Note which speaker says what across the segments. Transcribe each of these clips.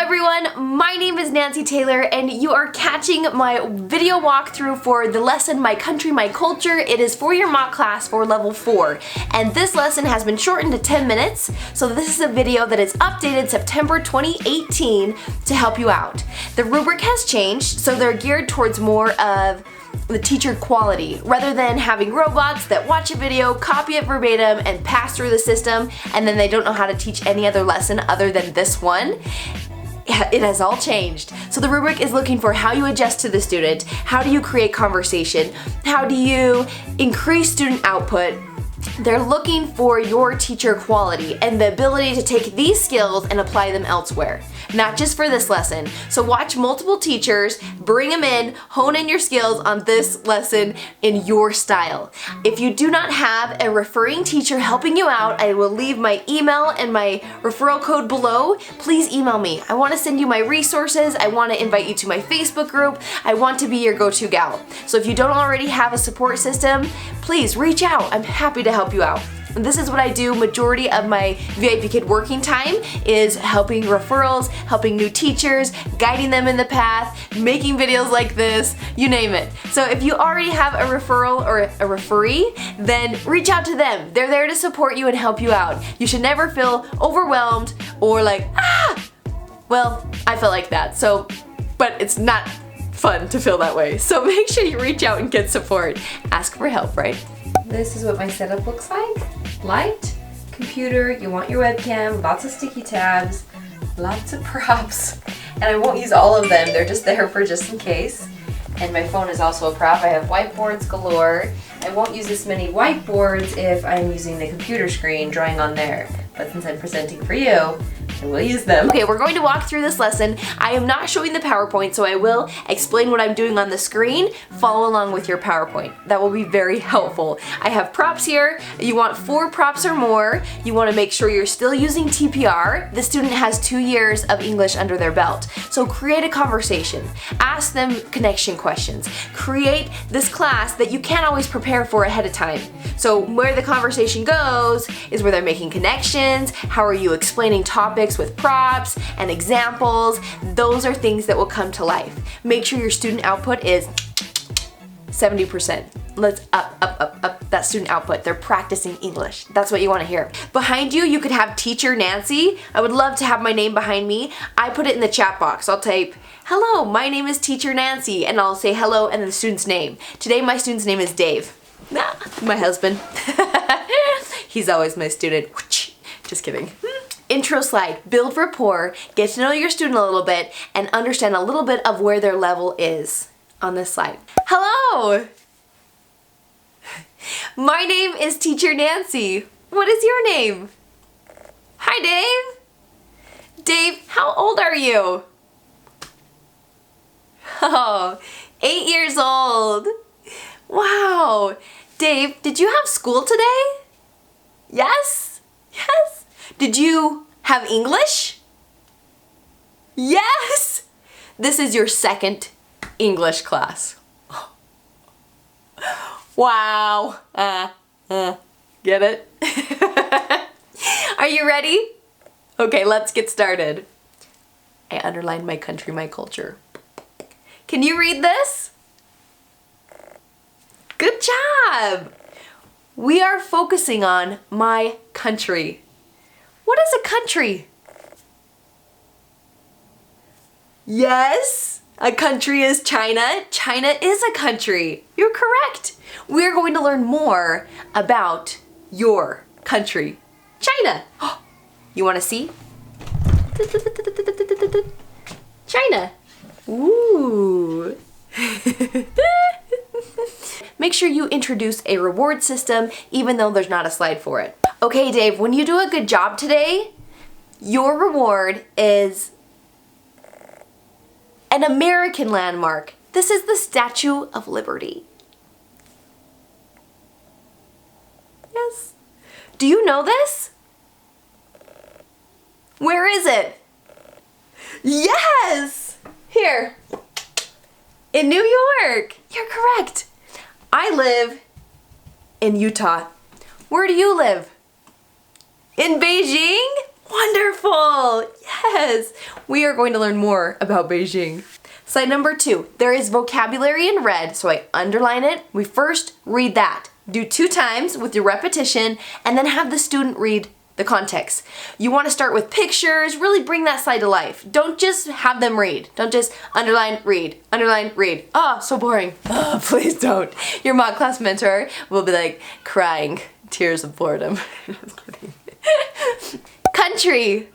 Speaker 1: everyone, my name is Nancy Taylor and you are catching my video walkthrough for the lesson My Country, My Culture. It is for your mock class for level 4 and this lesson has been shortened to 10 minutes, so this is a video that is updated September 2018 to help you out. The rubric has changed, so they're geared towards more of the teacher quality rather than having robots that watch a video, copy it verbatim, and pass through the system and then they don't know how to teach any other lesson other than this one. It has all changed. So the rubric is looking for how you adjust to the student, how do you create conversation, how do you increase student output. They're looking for your teacher quality and the ability to take these skills and apply them elsewhere, not just for this lesson. So watch multiple teachers, bring them in, hone in your skills on this lesson in your style. If you do not have a referring teacher helping you out, I will leave my email and my referral code below. Please email me. I want to send you my resources. I want to invite you to my Facebook group. I want to be your go-to gal. So if you don't already have a support system, please reach out. I'm happy to help you out. And this is what I do. Majority of my VIPKID working time is helping referrals, helping new teachers, guiding them in the path, making videos like this, you name it. So if you already have a referral or a referee, then reach out to them. They're there to support you and help you out. You should never feel overwhelmed or like, well, I felt like that. So, but it's not fun to feel that way. So make sure you reach out and get support. Ask for help, right? This is what my setup looks like. Light, computer, you want your webcam, lots of sticky tabs, lots of props. And I won't use all of them, they're just there for just in case. And my phone is also a prop. I have whiteboards galore. I won't use this many whiteboards if I'm using the computer screen, drawing on there. But since I'm presenting for you, I will use them. Okay, we're going to walk through this lesson. I am not showing the PowerPoint, so I will explain what I'm doing on the screen. Follow along with your PowerPoint. That will be very helpful. I have props here. You want 4 props or more. You want to make sure you're still using TPR. The student has 2 years of English under their belt. So create a conversation. Ask them connection questions. Create this class that you can't always prepare for ahead of time. So where the conversation goes is where they're making connections. How are you explaining topics with props and examples? Those are things that will come to life. Make sure your student output is 70%. Let's up that student output. They're practicing English. That's what you want to hear. Behind you, you could have Teacher Nancy. I would love to have my name behind me. I put it in the chat box. I'll type, hello, my name is Teacher Nancy, and I'll say hello and the student's name. Today my student's name is Dave. My husband. He's always my student. Just kidding. Intro slide, build rapport, get to know your student a little bit, and understand a little bit of where their level is on this slide. Hello! My name is Teacher Nancy. What is your name? Hi, Dave. Dave, how old are you? Oh, 8 years old. Wow. Dave, did you have school today? Yes? Yes? Did you have English? Yes! This is your second English class. Wow. Get it? Are you ready? Okay, let's get started. I underlined my country, my culture. Can you read this? Good job! We are focusing on my country. What is a country? Yes, a country is China. China is a country. You're correct. We're going to learn more about your country, China. You want to see? China. Ooh. Make sure you introduce a reward system even though there's not a slide for it. Okay, Dave, when you do a good job today, your reward is an American landmark. This is the Statue of Liberty. Yes. Do you know this? Where is it? Yes! Here. In New York. You're correct. I live in Utah. Where do you live? In Beijing? Wonderful! Yes! Yes! We are going to learn more about Beijing. Slide number 2. There is vocabulary in red, so I underline it. We first read that. Do 2 times with your repetition, and then have the student read the context. You want to start with pictures, really bring that slide to life. Don't just have them read. Don't just underline, read, underline, read. Oh, so boring. Oh, please don't. Your mock class mentor will be like crying tears of boredom. Just kidding. Country.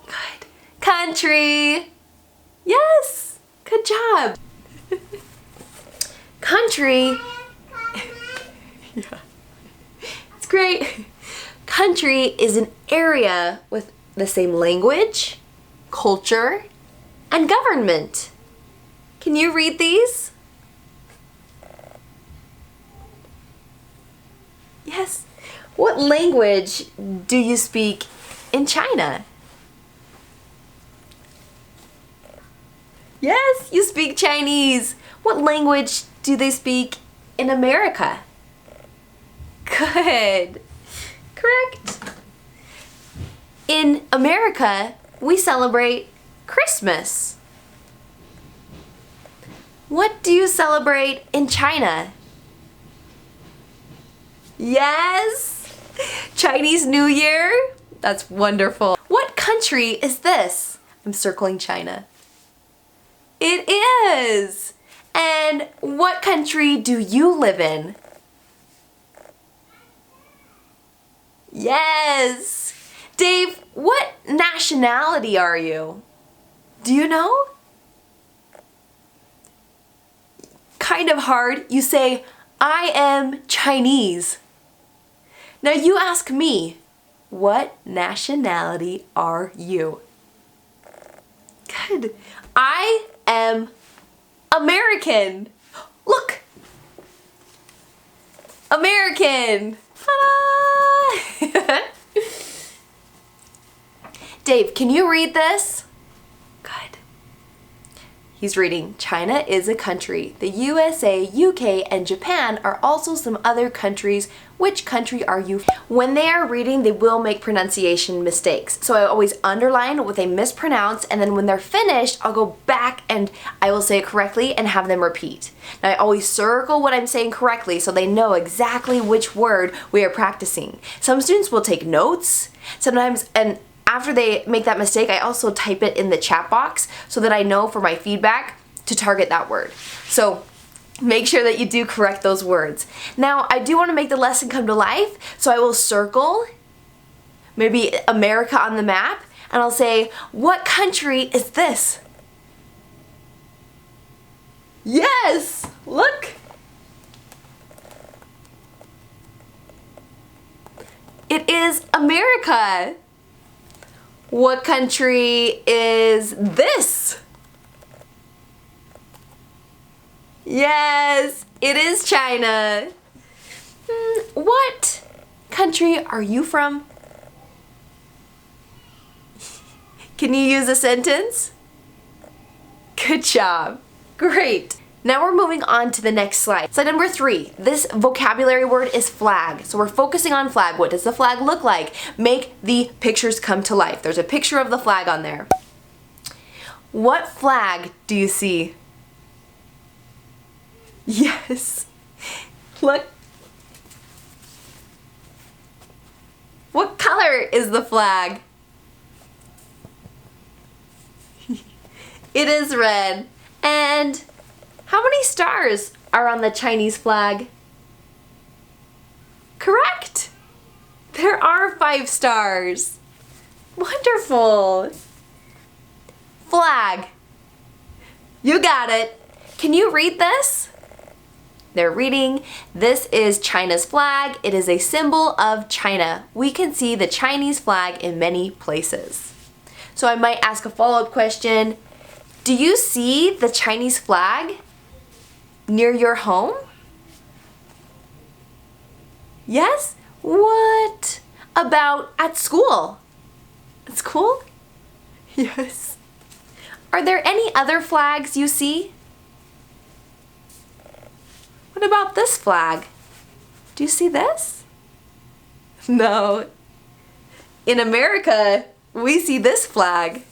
Speaker 1: Good. Country. Yes. Good job. Country. Yeah. It's great. Country is an area with the same language, culture, and government. Can you read these? Yes. What language do you speak in China? Yes, you speak Chinese. What language do they speak in America? Good. Correct. In America, we celebrate Christmas. What do you celebrate in China? Yes! Chinese New Year? That's wonderful. What country is this? I'm circling China. It is! And what country do you live in? Yes! Dave, what nationality are you? Do you know? Kind of hard. You say, I am Chinese. Now you ask me, what nationality are you? Good. I am American. Look! American! Ta-da! Dave, can you read this? Good. He's reading, China is a country. The USA, UK, and Japan are also some other countries. Which country are you from? When they are reading, they will make pronunciation mistakes. So I always underline what they mispronounce, and then when they're finished, I'll go back and I will say it correctly and have them repeat. Now I always circle what I'm saying correctly so they know exactly which word we are practicing. Some students will take notes, sometimes, and after they make that mistake, I also type it in the chat box so that I know for my feedback to target that word. So make sure that you do correct those words. Now, I do want to make the lesson come to life, so I will circle maybe America on the map, and I'll say, what country is this? Yes! Look! It is America! What country is this? Yes, it is China. What country are you from? Can you use a sentence? Good job. Great. Now we're moving on to the next slide. Slide number 3. This vocabulary word is flag. So we're focusing on flag. What does the flag look like? Make the pictures come to life. There's a picture of the flag on there. What flag do you see? Yes. Look. What color is the flag? It is red. And how many stars are on the Chinese flag? Correct. There are 5 stars. Wonderful. Flag. You got it. Can you read this? They're reading, this is China's flag. It is a symbol of China. We can see the Chinese flag in many places. So I might ask a follow-up question. Do you see the Chinese flag near your home? Yes? What about at school? At school? Yes. Are there any other flags you see? What about this flag? Do you see this? No. In America, we see this flag.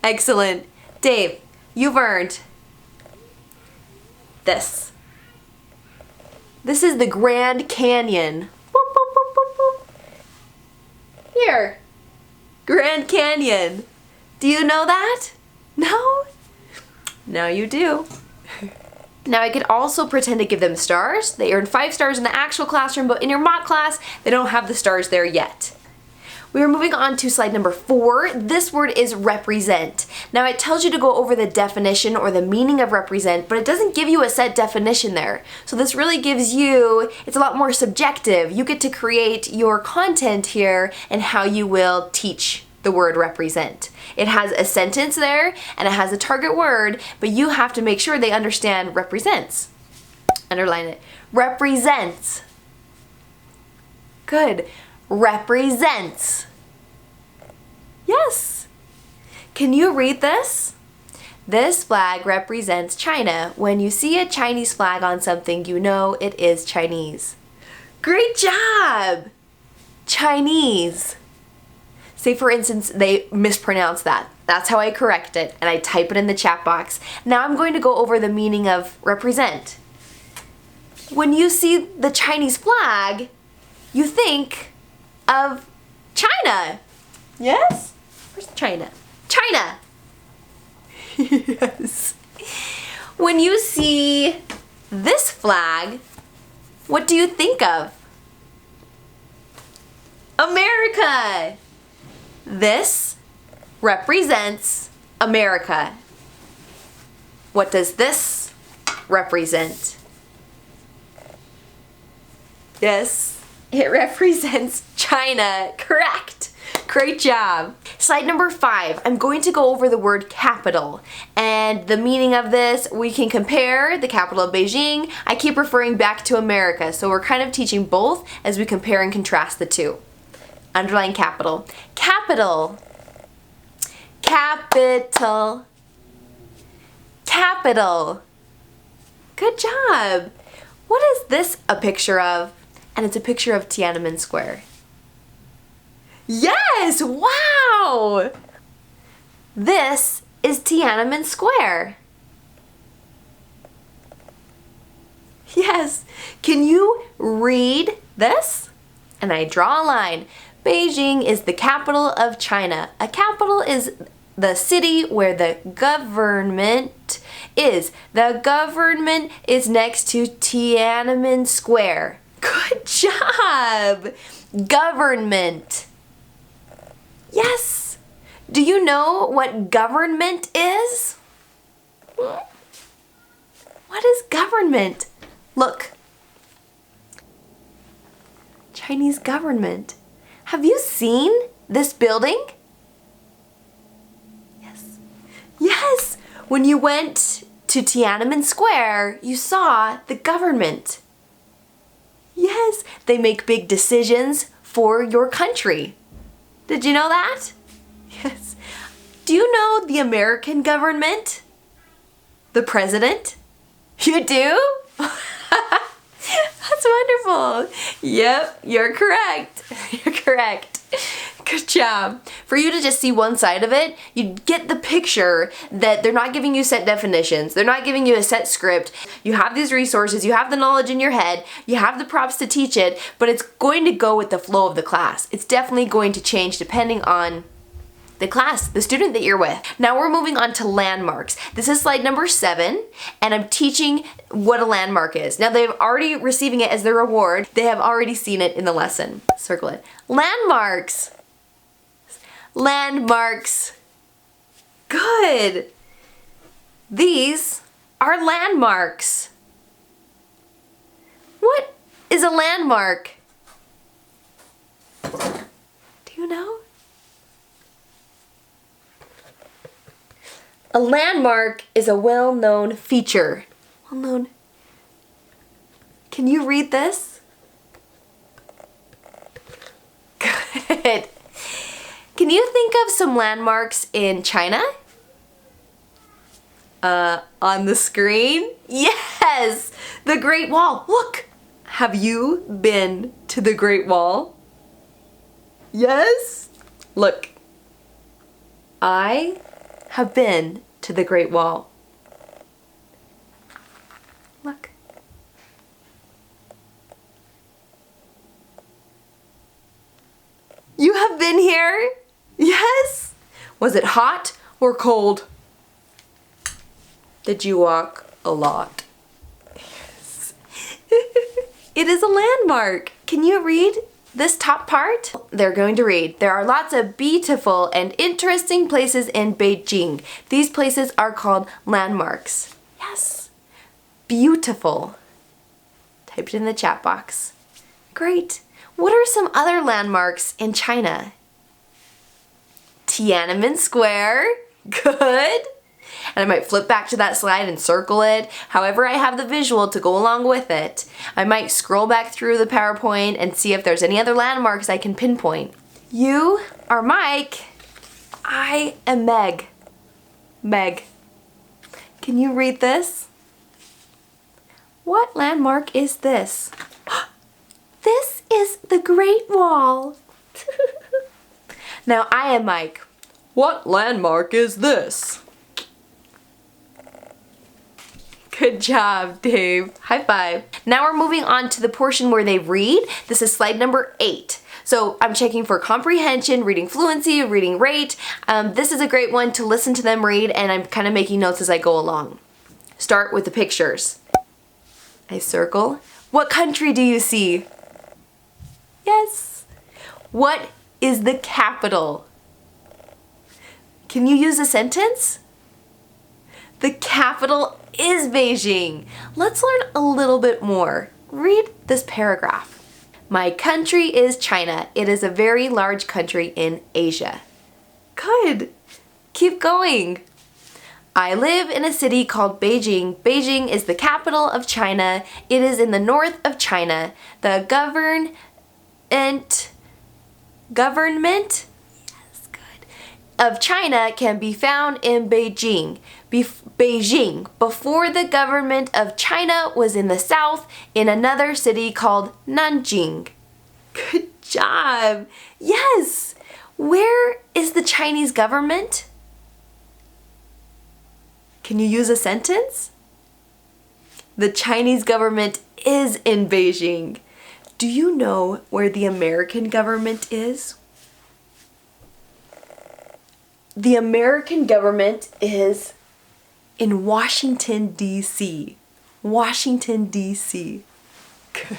Speaker 1: Excellent. Dave, you've earned this. This is the Grand Canyon. Boop, boop, boop, boop, boop. Here. Grand Canyon. Do you know that? No? Now you do. Now I could also pretend to give them stars. They earn 5 stars in the actual classroom, but in your mock class, they don't have the stars there yet. We are moving on to slide number 4. This word is represent. Now it tells you to go over the definition or the meaning of represent, but it doesn't give you a set definition there. So this really gives you, it's a lot more subjective. You get to create your content here and how you will teach the word represent. It has a sentence there and it has a target word, but you have to make sure they understand represents. Underline it. Represents. Good. Represents. Yes. Can you read this? This flag represents China. When you see a Chinese flag on something, you know it is Chinese. Great job! Chinese. Say for instance, they mispronounce that. That's how I correct it, and I type it in the chat box. Now I'm going to go over the meaning of represent. When you see the Chinese flag, you think of China. Yes? Where's China? China! Yes. When you see this flag, what do you think of? America! This represents America. What does this represent? Yes, it represents China. Correct. Great job. Slide number 5. I'm going to go over the word capital. And the meaning of this, we can compare the capital of Beijing. I keep referring back to America, so we're kind of teaching both as we compare and contrast the two. Underline capital. Capital. Capital. Capital. Good job. What is this a picture of? And it's a picture of Tiananmen Square. Yes! Wow! This is Tiananmen Square. Yes. Can you read this? And I draw a line. Beijing is the capital of China. A capital is the city where the government is. The government is next to Tiananmen Square. Good job! Government. Yes. Do you know what government is? What is government? Look. Chinese government. Have you seen this building? Yes. Yes! When you went to Tiananmen Square, you saw the government. Yes, they make big decisions for your country. Did you know that? Yes. Do you know the American government? The president? You do? That's wonderful. Yep, you're correct. You're correct. Good job. For you to just see one side of it, you get the picture that they're not giving you set definitions. They're not giving you a set script. You have these resources, you have the knowledge in your head, you have the props to teach it, but it's going to go with the flow of the class. It's definitely going to change depending on the class, the student that you're with. Now we're moving on to landmarks. This is slide number 7, and I'm teaching what a landmark is. Now they've already receiving it as their reward. They have already seen it in the lesson. Circle it. Landmarks. Landmarks. Good. These are landmarks. What is a landmark? Do you know? A landmark is a well-known feature. Well-known. Can you read this? Good. Can you think of some landmarks in China? On the screen? Yes! The Great Wall. Look! Have you been to the Great Wall? Yes? Look. I have been to the Great Wall. Look. You have been here? Yes? Was it hot or cold? Did you walk a lot? Yes. It is a landmark. Can you read this top part? They're going to read. There are lots of beautiful and interesting places in Beijing. These places are called landmarks. Yes. Beautiful. Type it in the chat box. Great. What are some other landmarks in China? Tiananmen Square. Good. And I might flip back to that slide and circle it. However, I have the visual to go along with it. I might scroll back through the PowerPoint and see if there's any other landmarks I can pinpoint. You are Mike. I am Meg. Meg. Can you read this? What landmark is this? This is the Great Wall. Now I am Mike. What landmark is this? Good job, Dave. High five. Now we're moving on to the portion where they read. This is slide number 8. So I'm checking for comprehension, reading fluency, reading rate. This is a great one to listen to them read, and I'm kind of making notes as I go along. Start with the pictures. I circle. What country do you see? Yes. What is the capital? Can you use a sentence? The capital is Beijing. Let's learn a little bit more. Read this paragraph. My country is China. It is a very large country in Asia. Good. Keep going. I live in a city called Beijing. Beijing is the capital of China. It is in the north of China. The government, yes, good, of China can be found in Beijing. Beijing, before the government of China, was in the south in another city called Nanjing. Good job. Yes. Where is the Chinese government? Can you use a sentence? The Chinese government is in Beijing. Do you know where the American government is? The American government is in Washington, D.C. Washington, D.C. Good.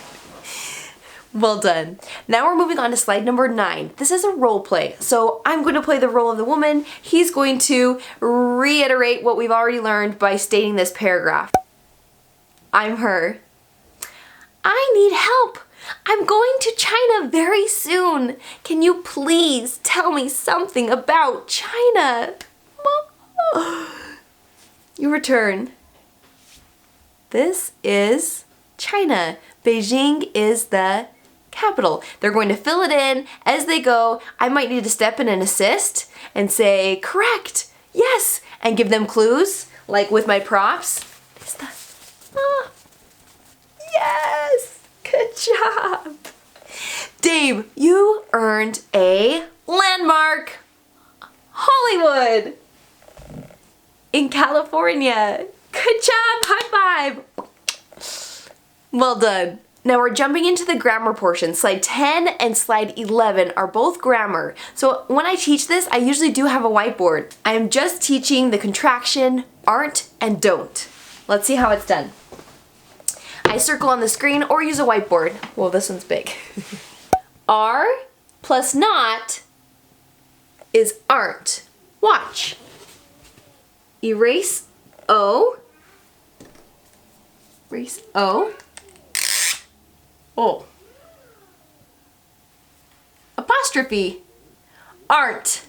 Speaker 1: Well done. Now we're moving on to slide number 9. This is a role play. So I'm going to play the role of the woman. He's going to reiterate what we've already learned by stating this paragraph. I'm her. I need help. I'm going to China very soon. Can you please tell me something about China? You return. This is China. Beijing is the capital. They're going to fill it in as they go. I might need to step in and assist and say, correct, yes, and give them clues, like with my props. Yes, good job. Dave, you earned a landmark. Hollywood in California. Good job, high five. Well done. Now we're jumping into the grammar portion. Slide 10 and slide 11 are both grammar. So when I teach this, I usually do have a whiteboard. I am just teaching the contraction aren't and don't. Let's see how it's done. I circle on the screen or use a whiteboard. Well, this one's big. Are plus not is aren't. Watch. Erase O. Erase O. Oh. Apostrophe. Aren't.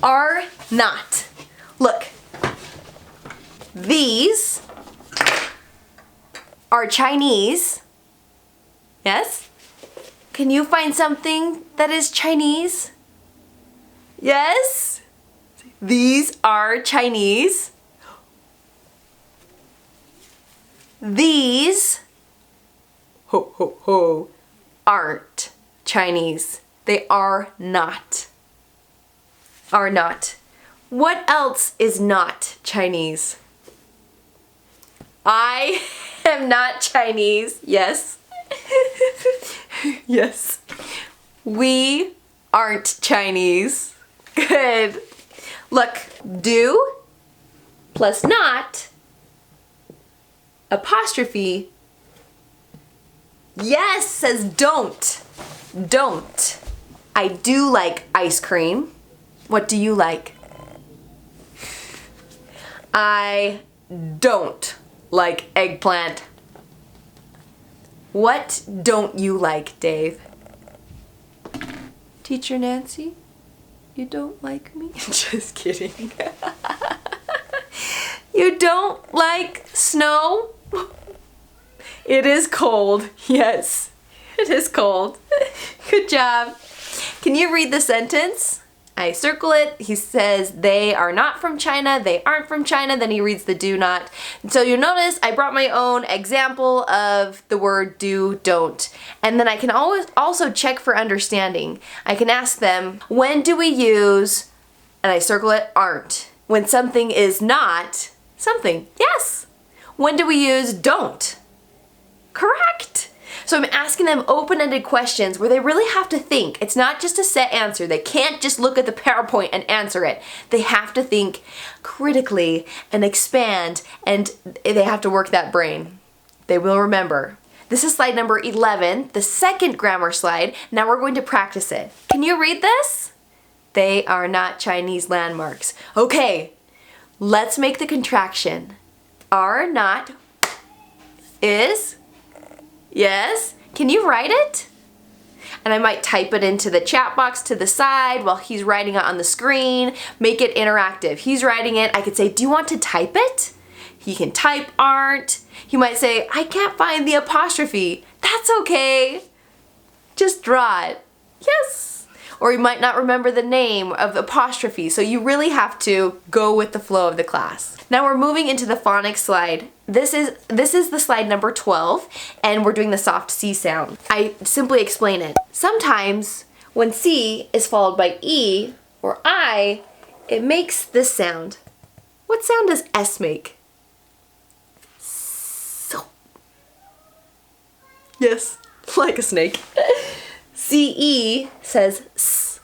Speaker 1: Are not. Look. These are Chinese. Yes? Can you find something that is Chinese? Yes? These are Chinese. These, ho ho ho, aren't Chinese. They are not. Are not. What else is not Chinese? I am not Chinese. Yes. Yes. We aren't Chinese. Good. Look, do plus not, apostrophe. Yes, says don't. Don't. I do like ice cream. What do you like? I don't like eggplant. What don't you like, Dave? Teacher Nancy, you don't like me? Just kidding. You don't like snow? It is cold. Yes, it is cold. Good job. Can you read the sentence? I circle it. He says they are not from China, they aren't from China, then he reads the do not. And so you'll notice I brought my own example of the word do, don't. And then I can always also check for understanding. I can ask them, when do we use, and I circle it, aren't. When something is not something, yes. When do we use don't? Correct. So I'm asking them open-ended questions where they really have to think. It's not just a set answer. They can't just look at the PowerPoint and answer it. They have to think critically and expand, and they have to work that brain. They will remember. This is slide number 11, the second grammar slide. Now we're going to practice it. Can you read this? They are not Chinese landmarks. Okay, let's make the contraction. Are not is. Yes? Can you write it? And I might type it into the chat box to the side while he's writing it on the screen. Make it interactive. He's writing it. I could say, do you want to type it? He can type aren't. He might say, I can't find the apostrophe. That's okay. Just draw it. Yes. Or you might not remember the name of the apostrophe, so you really have to go with the flow of the class. Now we're moving into the phonics slide. This is the slide number 12, and we're doing the soft C sound. I simply explain it. Sometimes when C is followed by E or I, it makes this sound. What sound does S make? So. Yes, like a snake. CE says S.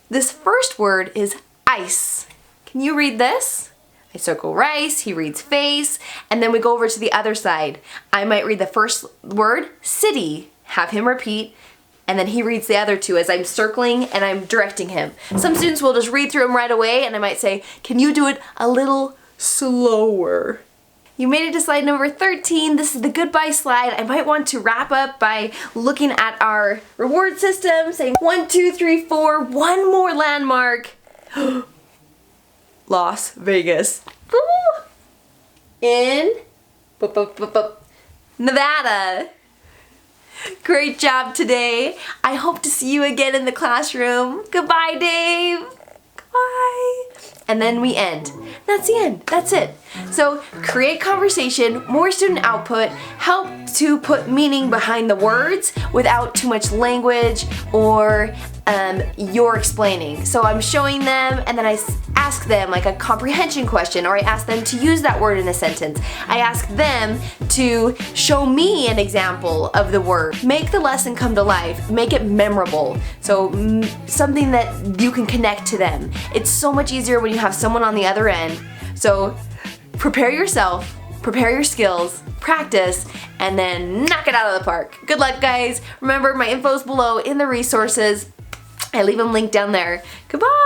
Speaker 1: This first word is ice. Can you read this? I circle rice, he reads face, and then we go over to the other side. I might read the first word, city, have him repeat, and then he reads the other two as I'm circling and I'm directing him. Some students will just read through them right away, and I might say, can you do it a little slower? You made it to slide number 13. This is the goodbye slide. I might want to wrap up by looking at our reward system, saying 1, 2, 3, 4, one more landmark. Las Vegas. Woo! In Nevada. Great job today. I hope to see you again in the classroom. Goodbye, Dave. Goodbye. And then we end. That's the end. That's it. So create conversation, more student output, help to put meaning behind the words without too much language or you're explaining. So I'm showing them, and then I ask them like a comprehension question, or I ask them to use that word in a sentence. I ask them to show me an example of the word. Make the lesson come to life. Make it memorable. So something that you can connect to them. It's so much easier when you have someone on the other end. So prepare yourself, prepare your skills, practice, and then knock it out of the park. Good luck, guys. Remember, my info is below in the resources. I leave them linked down there. Goodbye.